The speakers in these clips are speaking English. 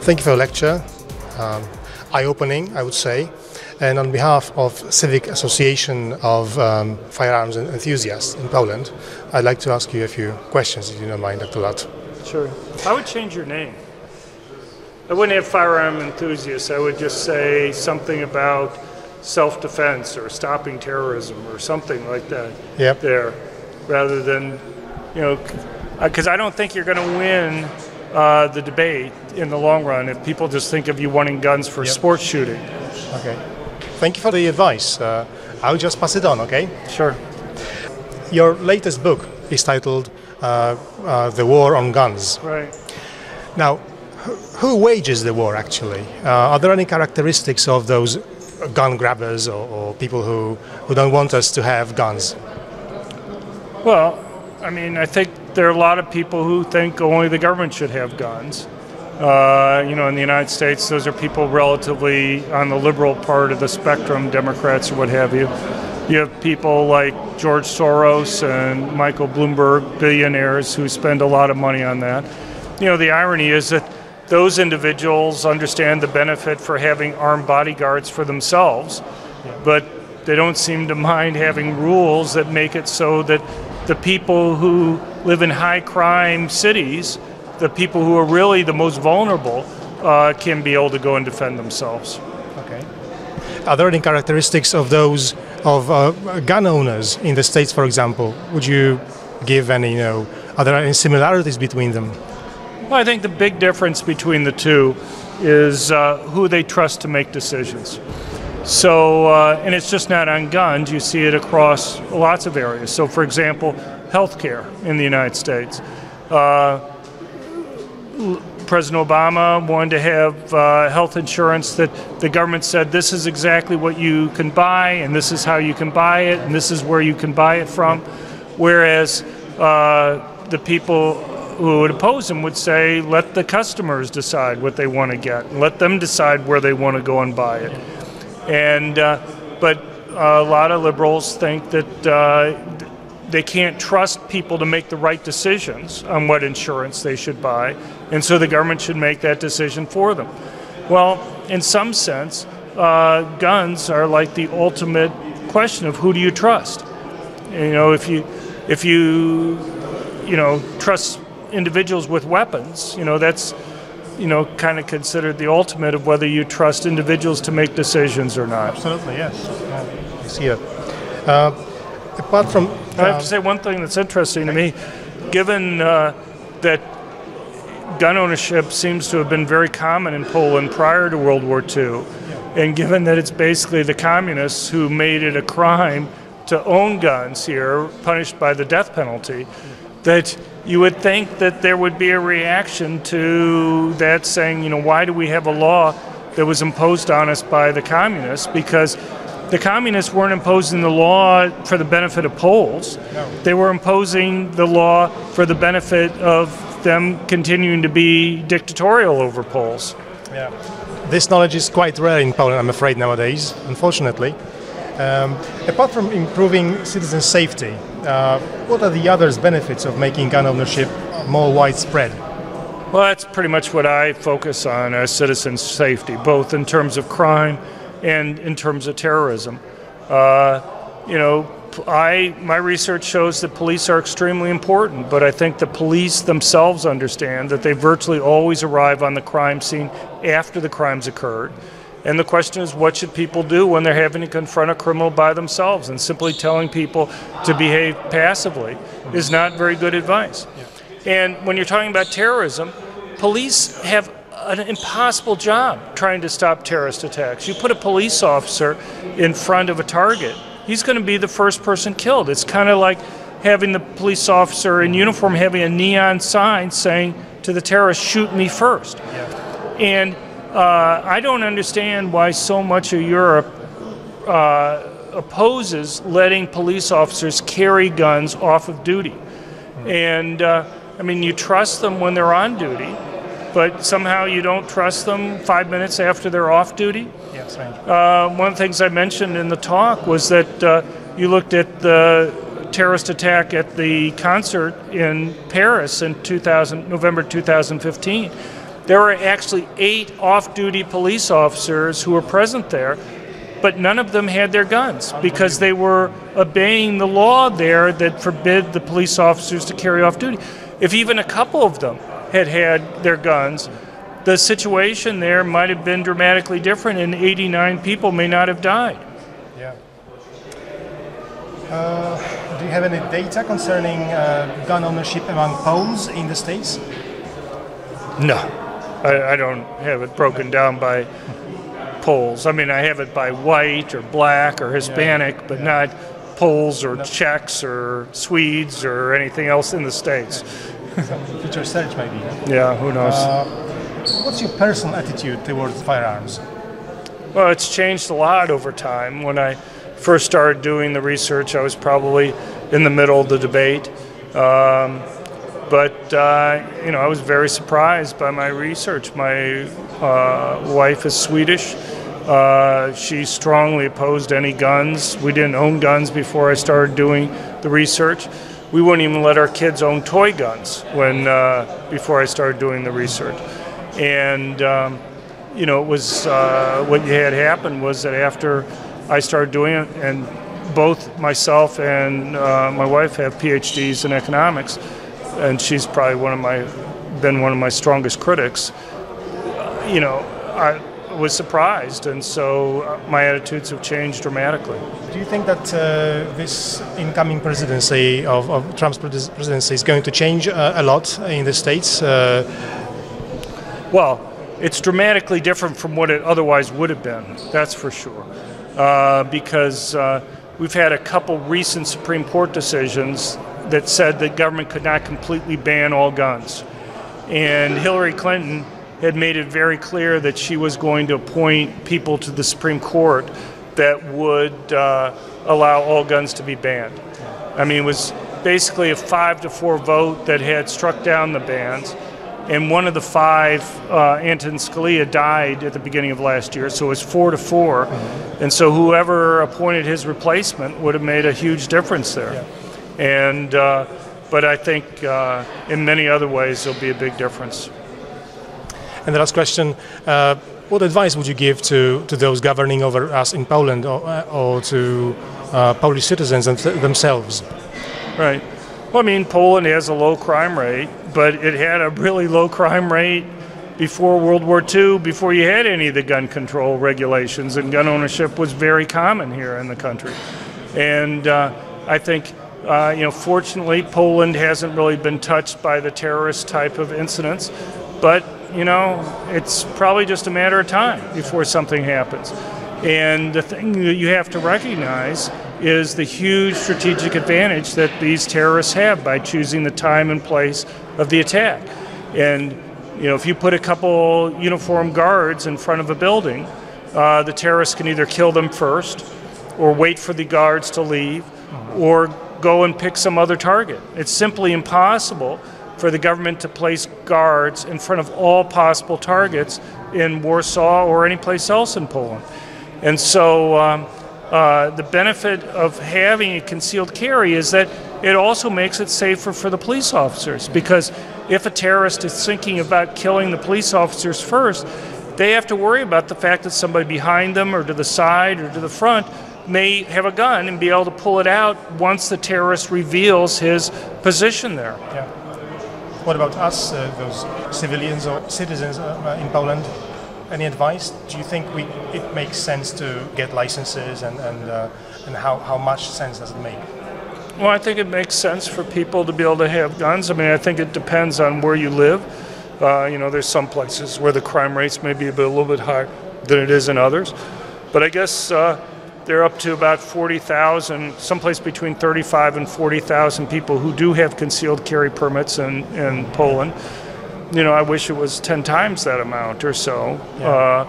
Thank you for the lecture. Eye-opening, I would say. And on behalf of Civic Association of Firearms Enthusiasts in Poland, I'd like to ask you a few questions, if you don't mind, Dr. Lott. Sure. I would change your name. I wouldn't have firearm enthusiasts. I would just say something about self-defense or stopping terrorism or something like that. Yep. There, rather than, because I don't think you're going to win the debate in the long run if people just think of you wanting guns for sports shooting. Okay. Thank you for the advice. I'll just pass it on, okay? Sure. Your latest book is titled The War on Guns. Right. Now, who wages the war, actually? Are there any characteristics of those gun grabbers or people who don't want us to have guns? Well, I mean, I think there are a lot of people who think only the government should have guns. In the United States, those are people relatively on the liberal part of the spectrum, Democrats or what have you. You have people like George Soros and Michael Bloomberg, billionaires who spend a lot of money on that. The irony is that those individuals understand the benefit for having armed bodyguards for themselves, but they don't seem to mind having rules that make it so that the people who live in high crime cities, the people who are really the most vulnerable, can be able to go and defend themselves. Okay. Are there any characteristics of those gun owners in the States, for example? Would you give any, are there any similarities between them? Well, I think the big difference between the two is who they trust to make decisions. So, and it's just not on guns, you see it across lots of areas. So, for example, healthcare in the United States. President Obama wanted to have health insurance that the government said this is exactly what you can buy, and this is how you can buy it, and this is where you can buy it from. Whereas the people who would oppose him would say, let the customers decide what they want to get. Let them decide where they want to go and buy it. And but a lot of liberals think that they can't trust people to make the right decisions on what insurance they should buy, and so the government should make that decision for them. Well, in some sense, guns are like the ultimate question of who do you trust. If you trust individuals with weapons, that's kind of considered the ultimate of whether you trust individuals to make decisions or not. Absolutely, yes. I see it. Apart from, I have to say one thing that's interesting to me, given that gun ownership seems to have been very common in Poland prior to World War II, and given that it's basically the communists who made it a crime to own guns here, punished by the death penalty, that you would think that there would be a reaction to that saying, why do we have a law that was imposed on us by the communists? Because the communists weren't imposing the law for the benefit of Poles. No. They were imposing the law for the benefit of them continuing to be dictatorial over Poles. Yeah. This knowledge is quite rare in Poland, I'm afraid, nowadays, unfortunately. Apart from improving citizen safety, what are the other benefits of making gun ownership more widespread? Well, that's pretty much what I focus on as citizen safety, both in terms of crime and in terms of terrorism. My research shows that police are extremely important, but I think the police themselves understand that they virtually always arrive on the crime scene after the crimes occurred. And the question is, what should people do when they're having to confront a criminal by themselves? And simply telling people to behave passively is not very good advice. And when you're talking about terrorism, police have an impossible job trying to stop terrorist attacks. You put a police officer in front of a target, he's going to be the first person killed. It's kind of like having the police officer in uniform having a neon sign saying to the terrorist, shoot me first. Yeah. And I don't understand why so much of Europe opposes letting police officers carry guns off of duty. And you trust them when they're on duty, but somehow you don't trust them 5 minutes after they're off duty. Yes, right. One of the things I mentioned in the talk was that you looked at the terrorist attack at the concert in Paris in November 2015. There were actually 8 off-duty police officers who were present there, but none of them had their guns because they were obeying the law there that forbid the police officers to carry off duty. If even a couple of them had had their guns, the situation there might have been dramatically different and 89 people may not have died. Yeah. Do you have any data concerning gun ownership among Poles in the States? No, I don't have it broken down by Poles. I mean, I have it by white or black or Hispanic, but not Poles or Czechs or Swedes or anything else in the States. Some future research maybe. Yeah, who knows? What's your personal attitude towards firearms? Well, it's changed a lot over time. When I first started doing the research, I was probably in the middle of the debate. But you know, I was very surprised by my research. My wife is Swedish. She strongly opposed any guns. We didn't own guns before I started doing the research. We wouldn't even let our kids own toy guns before I started doing the research. And you know, it was what had happened was that after I started doing it, and both myself and my wife have PhDs in economics, and she's probably been one of my strongest critics. You know, I was surprised, and so my attitudes have changed dramatically. Do you think that this incoming presidency of Trump's presidency is going to change a lot in the States? Well, it's dramatically different from what it otherwise would have been, that's for sure. Because we've had a couple recent Supreme Court decisions that said that government could not completely ban all guns. And Hillary Clinton had made it very clear that she was going to appoint people to the Supreme Court that would allow all guns to be banned. I mean, it was basically a 5-4 vote that had struck down the bans. And one of the 5, Antonin Scalia, died at the beginning of last year, so it was 4-4. And so whoever appointed his replacement would have made a huge difference there. Yeah. And but I think in many other ways there'll be a big difference. And the last question, what advice would you give to those governing over us in Poland or to Polish citizens themselves? Right. Well, I mean, Poland has a low crime rate, but it had a really low crime rate before World War II, before you had any of the gun control regulations, and gun ownership was very common here in the country. And I think, you know, fortunately, Poland hasn't really been touched by the terrorist type of incidents, but, you know, it's probably just a matter of time before something happens. And the thing that you have to recognize is the huge strategic advantage that these terrorists have by choosing the time and place of the attack. And you know, if you put a couple uniformed guards in front of a building, the terrorists can either kill them first, or wait for the guards to leave, or go and pick some other target. It's simply impossible for the government to place guards in front of all possible targets in Warsaw or any place else in Poland. And so the benefit of having a concealed carry is that it also makes it safer for the police officers, because if a terrorist is thinking about killing the police officers first, they have to worry about the fact that somebody behind them or to the side or to the front may have a gun and be able to pull it out once the terrorist reveals his position there. Yeah. What about us, those civilians or citizens in Poland? Any advice? Do you think it makes sense to get licenses, and how much sense does it make? Well, I think it makes sense for people to be able to have guns. I mean, I think it depends on where you live. You know, there's some places where the crime rates may be a little bit higher than it is in others. But I guess they're up to about 40,000, someplace between 35 and 40,000 people who do have concealed carry permits in Poland. You know, I wish it was 10 times that amount or so. Yeah.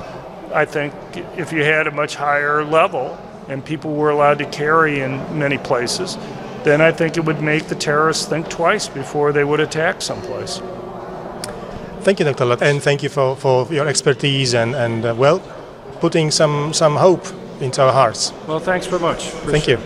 I think if you had a much higher level and people were allowed to carry in many places, then I think it would make the terrorists think twice before they would attack someplace. Thank you, Dr. Lott, and thank you for your expertise and well, putting some hope into our hearts. Well, thanks very much. Thank you.